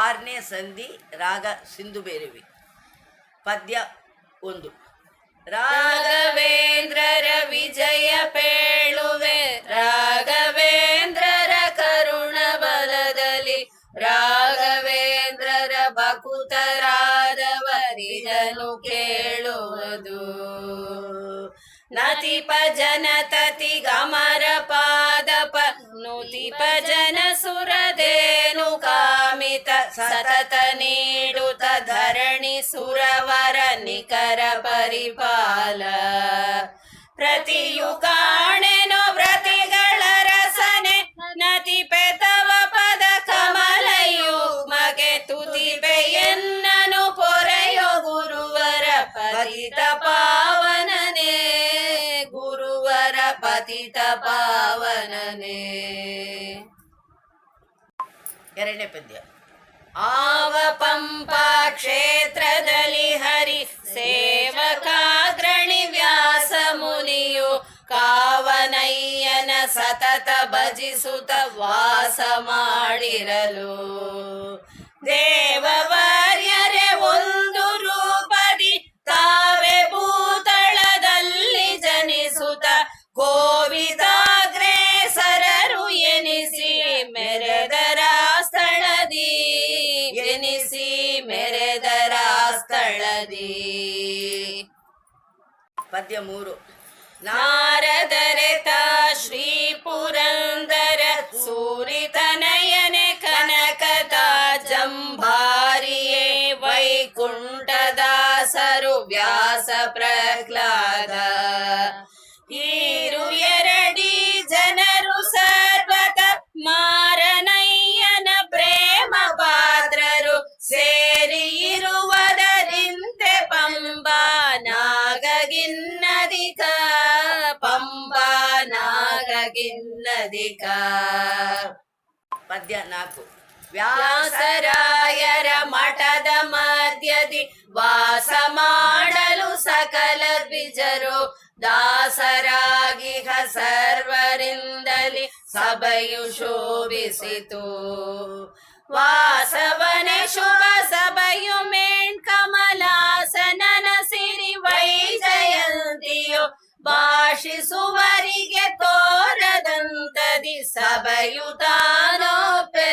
ಆರನೇ ಸಂಧಿ ರಾಗ ಸಿಂಧುಬೇರುವಿ. ಪದ್ಯ 1. ರಾಘವೇಂದ್ರರ ವಿಜಯ ಪೇಳುವೆ, ರಾಘವೇಂದ್ರರ ಕರುಣ ಬಲದಲ್ಲಿ, ರಾಘವೇಂದ್ರರ ಭಕುತರಾದವರಿದನು ಕೇಳುವುದು. ನತಿಪ ಜನತತಿ ಗಮರ ಪಾದಪ ನುತಿಪ ಜನ ಸುರದೇನು ಕಾಮಿತ, ಸತತ ನೀಡುತ್ತ ಧರಣಿ ಸುರವರ ನಿಕರ ಪರಿಪಾಲ. ಪ್ರತಿಯು ಕಾಣೆನೋ ವ್ರತಿಗಳ ರಸನೆ, ನತಿಪೆ ತವ ಪದ ಕಮಲಯುಗ್ಮಗೆ, ತುತಿಪೆ ಎನ್ನನು ಪೊರೆಯೋ ಗುರುವರ ಪತಿತ ಪಾವನನೇ, ಗುರುವರ ಪತಿತ ಪಾವನನೇ. ಎರಡನೇ ಪದ್ಯ. ಆವ ಪಂಪಾ ಕ್ಷೇತ್ರದಲ್ಲಿ ಹರಿ ಸೇವಕಾಗ್ರಣಿ ವ್ಯಾಸ ಮುನಿಯು, ಕಾವನಯ್ಯನ ಸತತ ಭಜಿಸುತ್ತ ವಾಸ ಮಾಡಿರಲು. ದೇವವರ್ಯರೇ ಒಂದು ರೂಪದಿ ತಾವೇ ಭೂತಳದಲ್ಲಿ ಜನಿಸುತ್ತ, ಗೋವಿದಾಗ್ರೇಸರರು ಎನಿಸಿ ಮೆರೆದರ ಸ್ಥಳದಿ, ಎನಿಸಿ ಮೆರೆದರ ಸ್ಥಳದಿ. ಪದ್ಯ 3. ನಾರದರೆತ ಶ್ರೀ ಪುರಂದರ ಸೂರಿತನಯನೆ ಕನಕದ ಜಂಭಾರಿಯೇ, ವೈಕುಂಠದಾಸರು ವ್ಯಾಸ ಪ್ರಹ್ಲಾದ, ಹೀರು ಎರಡಿ ಜನರು ಸರ್ವತ ಮಾರನಯ್ಯನ ಪ್ರೇಮ ಪಾತ್ರರು, ಸೇರಿ ಇರುವುದರಿಂತೆ ಪಂಬಾ ನಾಗಗಿನ್ನದಿಕ, ಪಂಬಾ ನಾಗಗಿನ್ನದಿಕ. ಪದ್ಯ 4. ವ್ಯಾಸರಾಯರ ಮಠದ ಮಧ್ಯದಿ ವಾಸ ಮಾಡಲು ಸಕಲ ದ್ವಿಜರು, ದಾಸರಾಗಿಹ ಸರ್ವರಿಂದಲಿ ಸಭೆಯು ಶೋಭಿಸಿತು. ವಾಸವನೆ ಶುಭ ಸಭೆಯು ಮೇಣ್ ಕಮಲಾಸನನ ಸಿರಿ ವೈಜಯಂತಿಯು, ಭಾಷಿಸುವರಿಗೆ ತೋರದಂತದಿ ಸಭೆಯು ತಾನೋಪೆ,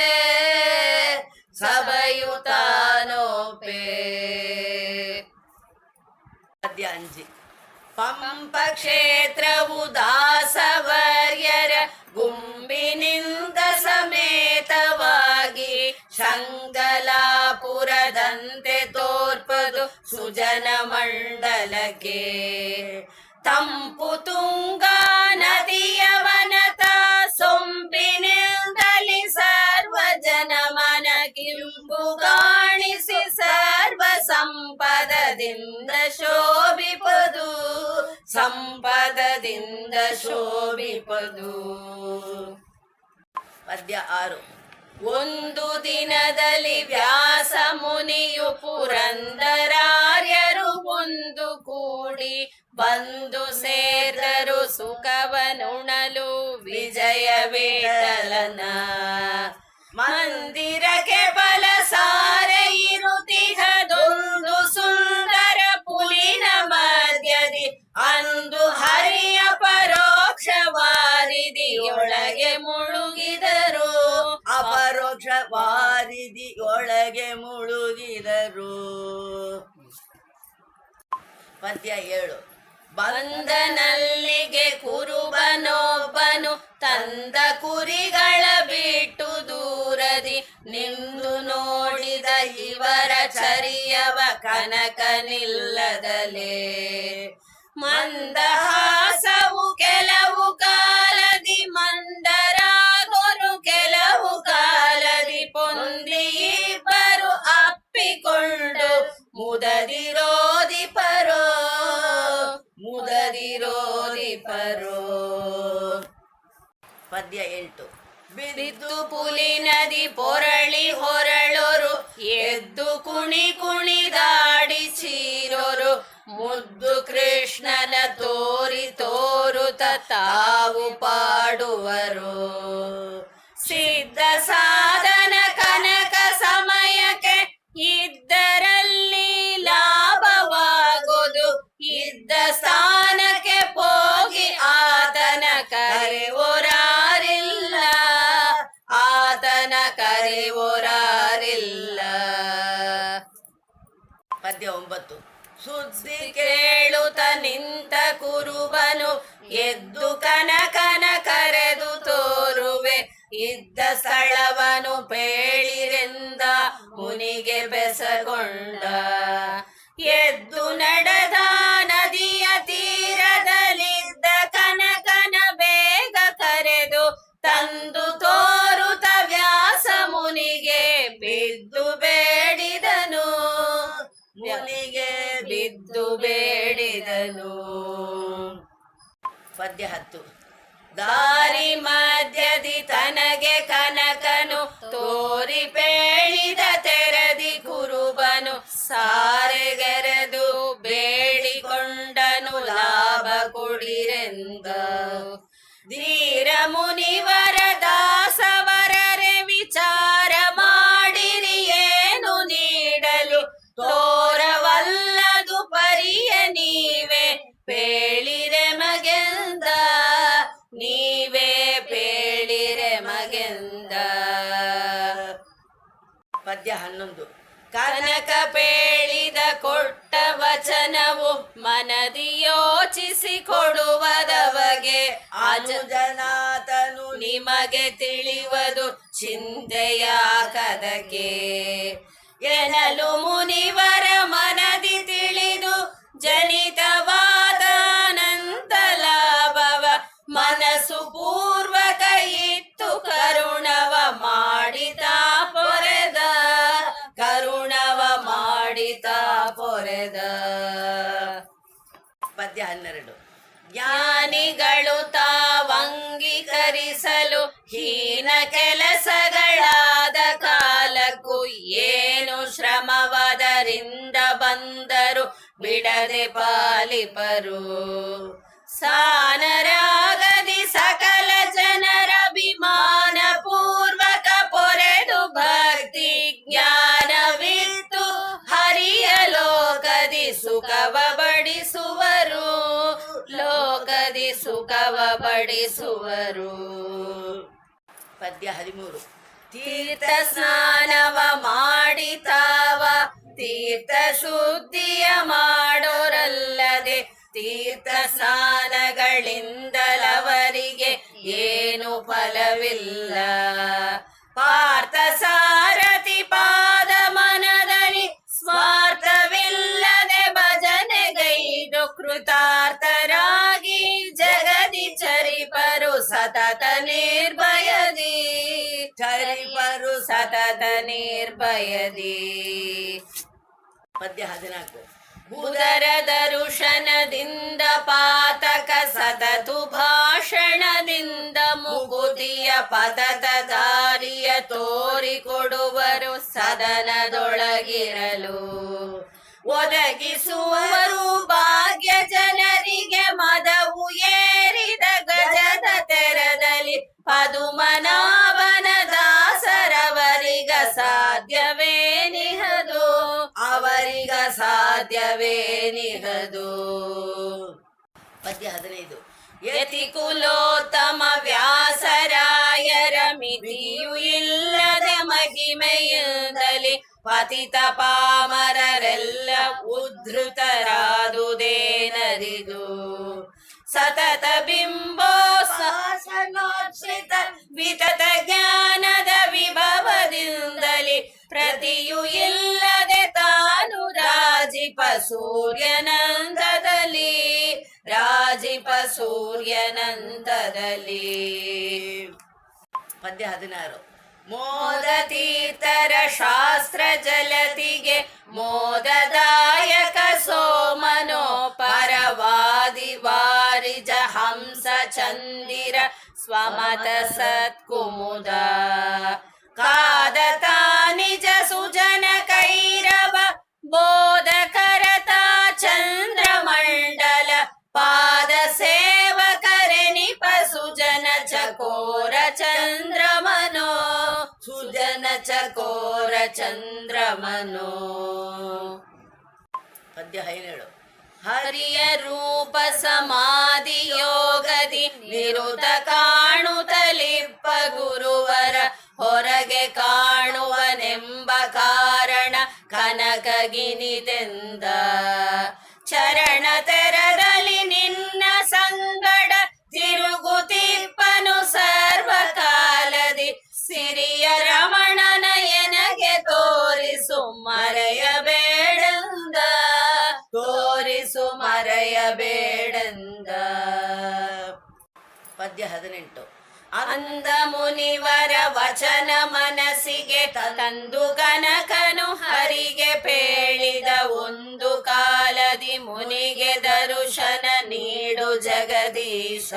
ಸಭೆಯು ತಾನೋಪೆ. ಪದ್ಯ 5. ಪಂಪ ಕ್ಷೇತ್ರವು ದಾಸವರ್ಯರ ಗುಂಬಿನಿಂದ ಸಮೇತವಾಗಿ, ಶಂಗಲಾಪುರದಂತೆ ತೋರ್ಪದು ಸುಜನ ಮಂಡಲಕ್ಕೆ. ತಂಪು ತುಂಗಾ ನದಿಯವನತ ಸೊಂಪಿನಿಂದಲಿ ಸರ್ವ ಜನ ಮನ ಕಿಂಬುಗಾಣಿಸಿ, ಸರ್ವ ಸಂಪದದಿಂದ ಶೋಭಿಪದು, ಸಂಪದದಿಂದ ಶೋಭಿಪದು. ಪದ್ಯ 6. ಒಂದು ದಿನದಲ್ಲಿ ವ್ಯಾಸ ಮುನಿಯು ಪುರಂದರಾರ್ಯರು ಒಂದು ಕೂಡಿ, ಬಂದು ಸೇರ್ದರು ಸುಖವನುಣಲು ವಿಜಯ ವಿಠಲನ. ಮಂದಿರಕ್ಕೆ ಬಲ ಸಾರೆ ಇರುತಿಹದೊಂದು ಸುಂದರ ಪುಲಿನ ಮಧ್ಯದಿ, ಅಂದು ಹರಿಯ ಪರೋಕ್ಷ ವಾರಿದಿಯೊಳಗೆ ಮುಳುಗಿದರು, ಅಪರೋಕ್ಷ ವಾರಿದಿಯೊಳಗೆ ಮುಳುಗಿದರು. ಪದ್ಯ 7. ಬಂದನಲ್ಲಿಗೆ ಕುರುಬನೊಬ್ಬನು ತಂದ ಕುರಿಗಳ ಬಿಟ್ಟು ದೂರದಿ, ನಿಂದು ನೋಡಿದ ಇವರ ಚರಿಯವ ಕನಕ ನಿಲ್ಲದಲೇ. ಮಂದಹಾಸವು ಕೆಲವು ಕಾಲದಿ ಮಂದರಾಗೋರು, ಕೆಲವು ಕಾಲದಿ ಪೊಂದಿ ಇಬ್ಬರು ಅಪ್ಪಿಕೊಂಡು ಮುದದಿರೋದಿಪರೋ, ಮುದದಿರೋದಿಪರೋ. ಪದ್ಯ 8. ಬಿದ್ದು ಪುಲಿ ನದಿ ಪೊರಳಿ ಹೊರಳೋರು, ಎದ್ದು ಕುಣಿ ಕುಣಿದಾಡಿ ಚೀರೋರು, ಮುದ್ದು ಕೃಷ್ಣನ ತೋರಿ ತೋರುತ ತಾವು ಪಾಡುವರು. ಸಿದ್ಧ ಸಾಧನ ಕನಕ ಸಮಯ ಒರಾರಿಲ್ಲ. ಪದ್ಯ 9. ಸುದ್ದಿ ಕೇಳುತ್ತ ನಿಂತ ಕುರುಬನು ಎದ್ದು ಕನಕನ ಕರೆದು ತೋರುವೆ, ಇದ್ದ ಸ್ಥಳವನು ಪೇಳಿರೆಂದ ಮುನಿಗೆ ಬೆಸಗೊಂಡ. ಎದ್ದು ನಡೆದ ನದಿಯ ತೀರದಲ್ಲಿದ್ದ ಕನಕನ ಬೇಗ ಕರೆದು ತಂದು ತೋರುತ ವ್ಯಾಸ ಮುನಿಗೆ ಬಿದ್ದು ಬೇಡಿದನು, ಮುನಿಗೆ ಬಿದ್ದು ಬೇಡಿದನು. ಪದ್ಯ 10. ದಾರಿ ಮಧ್ಯದಿ ತನಗೆ ಕನಕನು ತೋರಿ ಪೇಳಿದ ತೆರದಿ ಕುರುಬನು ಸಾರೆಗೆರೆದು ಬೇಡಿಕೊಂಡನು ಲಾಭ ಕೊಡಿರೆಂದ. ಧೀರ ಮುನಿವರ ದಾಸವರರೆ ವಿಚಾರ ಮಾಡಿರಿ ಏನು ನೀಡಲು, ತೋರವಲ್ಲದು ಪರಿಯ ನೀವೇ ಪೇಳಿರೆ ಮಗೆಂದ, ನೀವೇ ಪೇಳಿರೆ ಮಗೆಂದ. ಪದ್ಯ 11. ಕನಕ ಪೇಳಿದ ಕೊಟ್ಟ ವಚನವು ಮನದಿ ಯೋಚಿಸಿ ಕೊಡುವದವಗೆ, ಅನುಜನಾತನು ನಿಮಗೆ ತಿಳಿವದು ಚಿಂತೆಯ ಕದಕೆ. ಎನಲು ಮುನಿವರ ಮನದಿ ತಿಳಿದು ಜನಿತವಾದ ಅನಂತ ಲಾಭವ ಮನಸ್ಸು ಪೂರ್ವಕ ಇತ್ತು ಕರುಣವ ಮಾಡಿತಾ ಪೊರೆದ, ಕರುಣವ ಮಾಡಿತಾ ಪೊರೆದ. ಪದ್ಯ 12. ಜ್ಞಾನಿಗಳು ತಾವಂಗೀಕರಿಸಲು ಹೀನ ಕೆಲಸಗಳಾದ ಕಾಲಕ್ಕೂ ಏನು ಶ್ರಮವದರಿಂದ ಬಂದರು ಬಿಡದೆ ಪಾಲಿಪರು. ಸಾನರಾಗದಿ ಸಕಲ ಜನರ ಅಭಿಮಾನ ಪೂರ್ವಕ ಪೊರೆದು ಭಕ್ತಿ ಜ್ಞಾನವಿತ್ತು ಹರಿಯ ಲೋಕದಿ ಸುಖವ ಬಡಿಸುವರು, ಲೋಕದಿ ಸುಖವ ಬಡಿಸುವರು. ಪದ್ಯ 13. ತೀರ್ಥ ಸ್ನಾನವ ಮಾಡಿ ತಾವ ತೀರ್ಥ ಶುದ್ಧಿಯ ಮಾಡೋರಲ್ಲದೆ, ತೀರ್ಥ ಸ್ನಾನಗಳಿಂದಲವರಿಗೆ ಏನು ಫಲವಿಲ್ಲ. ಪಾರ್ಥ ಸಾರಥಿ ಪಾದ ಮನದಲ್ಲಿ ಸ್ವಾರ್ಥವಿಲ್ಲದೆ ಭಜನೆಗೈದು ಕೃತಾರ್ಥರಾಗಿ ಜಗದಿ ಚರಿಪರು ಸತತ ನಿರ್ಭಯದಿ, ಚರಿಪರು ಸತತ ನಿರ್ಭಯದಿ. ಪದ್ಯ 14. ಉದರ ದರುಶನದಿಂದ ಪಾತಕ ಸತತು ಭಾಷಣದಿಂದ ಮುಕುತಿಯ ಪತತ ದಾರಿಯ ತೋರಿಕೊಡುವರು ಸದನದೊಳಗಿರಲು. ಒದಗಿಸುವರು ಭಾಗ್ಯ ಜನರಿಗೆ ಮದವು ಏರಿದ ಗಜದ ತೆರದಲ್ಲಿ, ಪದುಮನಾಭನ ದಾಸರವರಿಗ ಸಾಧ್ಯವೇನಿಹದು, ಅವರಿಗ ಸಾಧ್ಯವೇನಿಹದು. ಪದ್ಯ 15. ಯತಿ ಕುಲೋತ್ತಮ ವ್ಯಾಸರಾಯರ ಮಿತಿಯು ಇಲ್ಲದೆ ಮಹಿಮೆಯಿಂದಲೇ ಪತಿತ ಪಾಮರರೆಲ್ಲ ಉದ್ಧೃತರಾದುದೇನರಿದು. ಸತತ ಬಿಂಬೋ ಶಾಸನೋಚ್ಛ್ರಿತ ವಿತತ ಜ್ಞಾನದ ವಿಭವದಿಂದಲೇ ಪ್ರತಿಯು ಇಲ್ಲದೆ ತಾನು ರಾಜಿಪ ಸೂರ್ಯನಂದದಲ್ಲಿ, ರಾಜಿಪ ಸೂರ್ಯನಂದದಲ್ಲಿ. ಪದ್ಯ 16. ಮೋದ ತೀರ್ಥರ ಶಾಸ್ತ್ರ ಜಲತಿಗೆ ಮೋದದಾಯಕ ಸೋಮನೋ ಪರವಾದಿ ವಾರಿಜ ಹಂಸ ಚಂದಿರ ಸ್ವಮತ ಸತ್ಕುಮುದ. ಕಾದತ ನಿಜ ಸುಜನ ಕೈರವ ಬೋಧಕರತ ಚಂದ್ರಮಂಡಲ ಪಾದ ಸೇವಕರೆ ನಿಪ ಸುಜನ ಚಕೋರ ಚಂದ್ರಮನೋ, ಸುಜನ ಚಕೋರ ಚಂದ್ರಮನೋ. ಪದ್ಯ 17. ಹರಿಯ ರೂಪ ಸಮಾಧಿ ಯೋಗದಿ ನಿರುತ ಕಾಣುತ್ತಲಿಪ್ಪ ಗುರುವರ ಹೊರಗೆ ಕಾಣುವನೆಂಬ ಕಾರಣ ಕನಕಗಿನಿತೆಂದ. ಚರಣ ತೆರದಲ್ಲಿ ನಿನ್ನ ಸಂಗಡ ತಿರುಗುತಿಪ್ಪನು ಸರ್ವಕಾಲದಿ. ಸಿರಿಯ ರಮಣನ ಎನಗೆ ತೋರಿಸು ಮರೆಯಬೇಡಂದ, ತೋರಿಸು ಮರೆಯಬೇಡಂದ. ಪದ್ಯ 18. ಅಂದ ಮುನಿವರ ವಚನ ಮನಸ್ಸಿಗೆ ತಂದು ಕನಕನು ಹರಿಗೆ ಪೇಳಿದ. ಒಂದು ಕಾಲದಿ ಮುನಿಗೆ ದರುಶನ ನೀಡು ಜಗದೀಶ.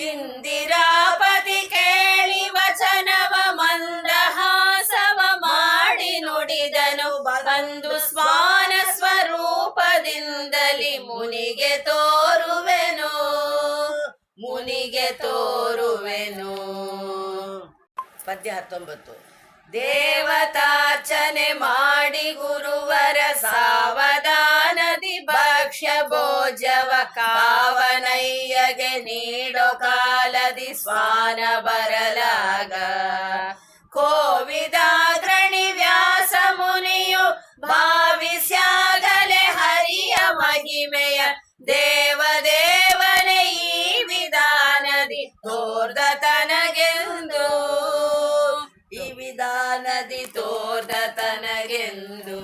ಇಂದಿರಾಪತಿ ಕೇಳಿ ವಚನವ ಮಂದಹಾಸವ ಮಾಡಿ ನುಡಿದನು. ಬಂದು ಸ್ವಾನ ಸ್ವರೂಪದಿಂದಲಿ ಮುನಿಗೆ ತೋರುವೆನು, ಮುನಿಗೆ ತೋರುವೆನು. ಪದ್ಯ 19. ದೇವತಾರ್ಚನೆ ಮಾಡಿ ಗುರುವರ ಸಾವಧಾನದಿ ಭಕ್ಷ್ಯ ಭೋಜವ ಕಾವನಯ್ಯಗೆ ನೀಡೋ ಕಾಲದಿ ಸ್ವಾನ ಬರಲಾಗ. ಕೋವಿದಾಗ್ರಣಿ ವ್ಯಾಸ ಮುನಿಯು ಭಾವಿಸ್ಯಾಗಲೇ ಹರಿಯ ಮಹಿಮೆಯ. ದೇವದೇವನೇ ಈ ವಿಧಾನದಿ ತೋರ್ದ ತನಗೆಂದು, ಈ ವಿಧಾನದಿ ತೋರ್ದ ತನಗೆಂದು.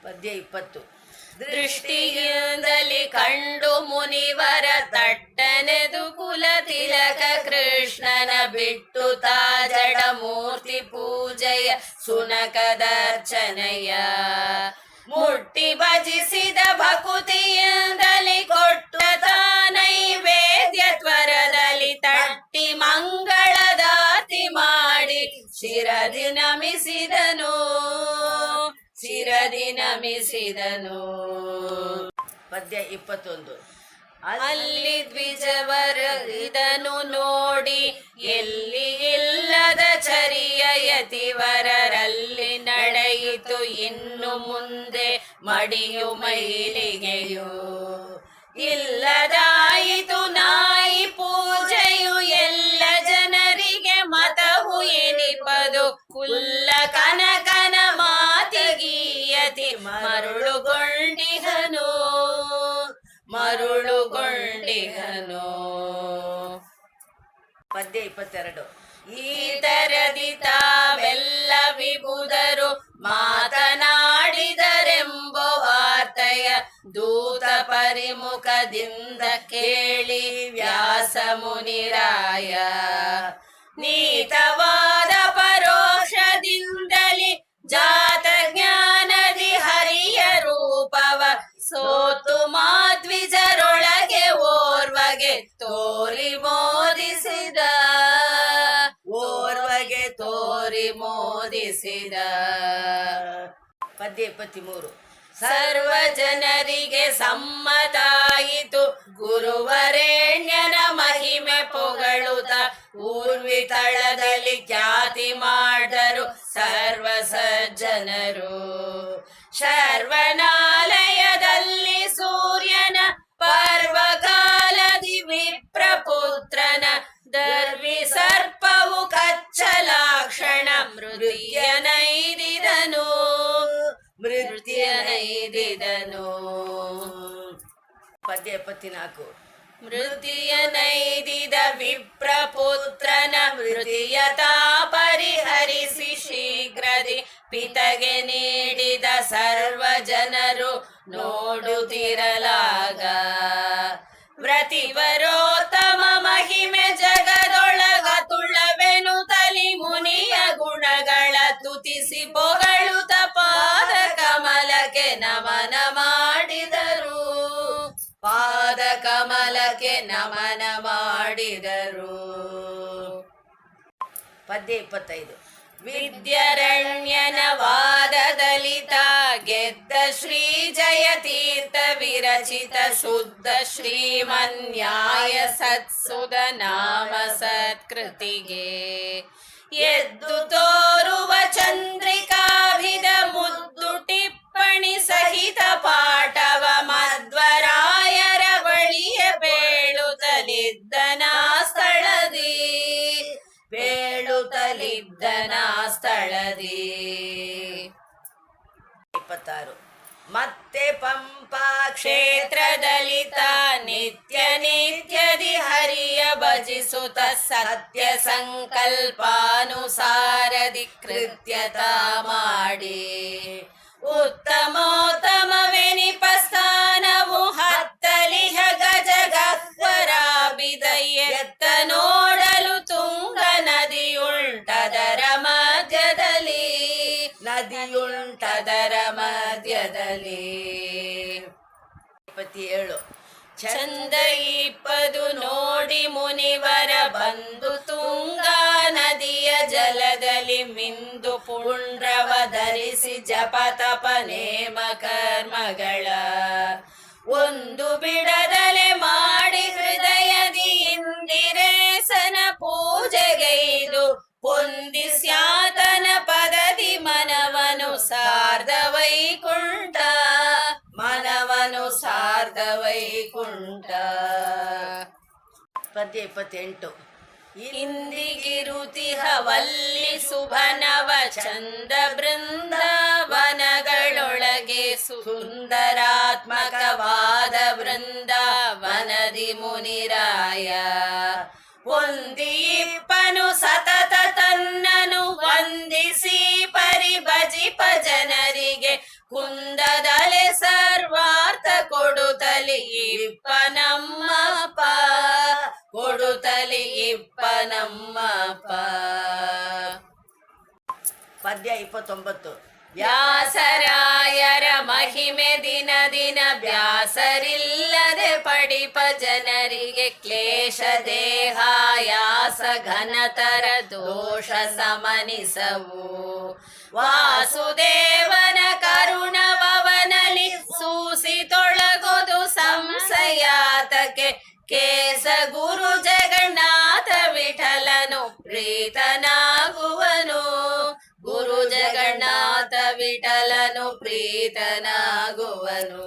ಪದ್ಯ 20. ದೃಷ್ಟಿಯಿಂದಲಿ ಕಂಡು ಮುನಿವರ ತಟ್ಟನೆದು ಕುಲ ತಿಲಕ ಕೃಷ್ಣನ ಬಿಟ್ಟು ತಾ ಜಡ ಮೂರ್ತಿ ಪೂಜೆಯ ಸುನಕದರ್ಚನೆಯ. ಮುಟ್ಟಿ ಭಜಿಸಿದ ಭಕುತಿಯಿಂದಲಿ ಕೊಟ್ಟ ತಾ ನೈವೇದ್ಯ ತ್ವರದಲ್ಲಿ ತಟ್ಟಿ ಮಂಗಳದಾತಿ ಮಾಡಿ ಶಿರದಿ ನಮಿಸಿದನು, ಶಿರದಿ ನಮಿಸಿದನು. ಪದ್ಯ 21. ಅಲ್ಲಿ ದ್ವಿಜವರ ಇದನು ನೋಡಿ ಎಲ್ಲಿ ಇಲ್ಲದ ಚರಿಯ ಯತಿವರರಲ್ಲಿ ನಡೆಯಿತು ಇನ್ನು ಮುಂದೆ ಮಡಿಯು ಮೈಲಿಗೆಯು. ಇಲ್ಲದಾಯಿತು ನಾಯಿ ಪೂಜೆಯು ಎಲ್ಲ ಜನರಿಗೆ ಮತವು ಎನಿಪದು. ಕುಲ್ಲ ಕನಕನ ಮಾತಿಗೀಯತಿ ಮರುಳುಗೊಂಡಿಹನು, ಮರುಳುಗೊಂಡಿಹನು. ಪದ್ಯ 22. ಈ ತರದಿ ತಾವೆಲ್ಲ ವಿಭುದರು ಮಾತನಾಡಿದರೆಂಬ ವಾರ್ತೆಯ ದೂತ ಪರಿಮುಖದಿಂದ ಕೇಳಿ ವ್ಯಾಸ ಮುನಿರಾಯ. ನೀತವಾದ ಪರೋಕ್ಷದಿಂದಲಿ ಜಾತ ಜ್ಞಾನದಿ ಹರಿಯ ರೂಪವ ಸೋತು ಮಾದ್ವಿಜರೊಳಗೆ ಓರ್ವಗೆ ತೋರಿ ಮೋದಿಸಿದ, ಓರ್ವಗೆ ತೋರಿ ಮೋದಿಸಿದ. ಪದ್ಯ 23. ಸರ್ವ ಜನರಿಗೆ ಸಮ್ಮತಾಯಿತು ಗುರುವರೇಣ್ಯನ ಮಹಿಮೆ ಪೊಗಳುತ್ತ. ಊರ್ವಿ ತಳದಲ್ಲಿ ಖ್ಯಾತಿ ಮಾಡಿದರು ಸರ್ವ ಸಜ್ಜನರು. ಶರ್ವನಾಲಯದಲ್ಲಿ ಸೂರ್ಯನ ಪರ್ವಕಾಲದಿ ವಿಪ್ರಪುತ್ರನ ದರ್ವಿ ಸರ್ಪವು ಕಚ್ಚಲಾಕ್ಷಣ ಮೃತ್ಯನೈದಿದನು, ಮೃತ್ಯನೈದಿದನು. ಪದ್ಯ 74. ಮೃತ್ಯನೈದಿದ ವಿಪ್ರಪುತ್ರನ ಮೃತ್ಯತಾ ಪರಿಹರಿಸಿ ಶೀಘ್ರದಿ ಪಿತಗೆ ನೀಡಿದ ಸರ್ವ ಜನರು ನೋಡುತ್ತಿರಲಾಗ. ವ್ರತಿವರೋತ್ತಮ ಮಹಿಮೆ ಜಗದೊಳಗ ತುಳವೆನು ತಲಿ ಮುನಿಯ ಗುಣಗಳ ತುತಿಸಿ ಪೊಗಳುತ ಪಾದ ಕಮಲಕ್ಕೆ ನಮನ ಮಾಡಿದರು, ಪಾದ ಕಮಲಕ್ಕೆ ನಮನ ಮಾಡಿದರು. ಪದ್ಯ 25. ವಿದ್ಯರಣ್ಯನ ವಾದದಲಿತ ಗೆದ್ದ ಶ್ರೀ ಜಯತೀರ್ಥ ವಿರಚಿತ ಶುದ್ಧ ಶ್ರೀಮನ್ಯಾಯ ಸತ್ಸುದ ನಾಮ ಸತ್ಕೃತಿಗೆ. ಎದ್ದು ತೋರುವ ಚಂದ್ರಿಕಾಭಿದ ಮುದ್ದು ಟಿಪ್ಪಣಿ ಸಹಿತ ಪಾಠವ ಮಧ್ವರಾಯರ ಬಳಿಯ ಬೇಳುತ್ತಲಿದ್ದನ ಸ್ಥಳದಿ, ಸ್ಥಳದಿ. 26 ಮತ್ತೆ ಪಂಪಾ ಕ್ಷೇತ್ರದಲಿತ ನಿತ್ಯ ನಿತ್ಯದಿ ಹರಿಯ ಭಜಿಸುತ್ತ ಸತ್ಯ ಸಂಕಲ್ಪಾನುಸಾರದಿ ಕೃತ್ಯತ ಮಾಡಿ ಉತ್ತಮೋತ್ತಮವೆನಿಪ ಸ್ಥಾನವು ಹತ್ತಲಿಹ ಗಜಗಹ್ವರ ಬಿದಯ್ಯ ಎತ್ತ ನೋಡಲು ತುಂಗ ನದಿಯುಂಟದರ ಮಧ್ಯದಲ್ಲಿ ನದಿಯುಂಟದರ ಮಧ್ಯದಲ್ಲಿ. 27 ಚಂದ ಇಪ್ಪದು ನೋಡಿ ಮುನಿವರ ಬಂದು ತುಂಗಾ ನದಿಯ ಜಲದಲ್ಲಿ ಮಿಂದು ಪುಂಡ್ರವ ಧರಿಸಿ ಜಪ ತಪ ನೇಮ ಕರ್ಮಗಳ ಒಂದು ಬಿಡದಲೆ ಮಾಡಿ ಹೃದಯದಿ ಇಂದಿರೇಸನ ಪೂಜೆಗೈದು ಪೊಂದಿಸ್ಯಾತನ ಪದದಿ ಮನವನು ಸಾರ್ಧ ವೈಕುಂಠ ಮನವನು ಸಾರ್ಧ ವೈಕುಂಠ. ಪದ್ಯ 28 ಇಂದಿಗಿರುತಿಹ ವಲ್ಲಿ ಸುಭನವ ಚಂದ ಬೃಂದಾವನಗಳೊಳಗೆ ಸುಂದರಾತ್ಮಕವಾದ ಬೃಂದಾವನದಿ ಮುನಿರಾಯ ಒಂದೀಪನು ಸತತ ತನ್ನನು ವಂದಿಸಿ ಪರಿಭಜಿಪ ಜನರಿಗೆ ಕುಂದದಲೆ ಸರ್ವಾರ್ಥ ಕೊಡುತ್ತಲಿ ಇಪ್ಪನಮ್ಮಪ್ಪ ಕೊಡುತ್ತಲಿ ಇಪ್ಪನಮ್ಮಪ್ಪ. ಪದ್ಯ 29 ವ್ಯಾಸರಾಯರ ಮಹಿಮೆ ದಿನ ದಿನ ಬ್ಯಾಸರಿಲ್ಲದೆ ಪಡಿಪ ಜನರಿಗೆ ಕ್ಲೇಶ ದೇಹಾಯಾಸ ಘನತರ ದೋಷ ಸಮನಿಸವು ವಾಸುದೇವನ ಕರುಣವನಲಿ ಸೂಸಿ ತೊಳಗೋದು ಸಂಶಯಾತಕ್ಕೆ ಕೇಸ ಗುರು ಜಗನ್ನಾಥ ವಿಠಲನು ಪ್ರೀತನಾಗುವನು ಗುರು ಜಗನ್ನಾಥ ವಿಠಲನು ಪ್ರೀತನಾಗುವನು.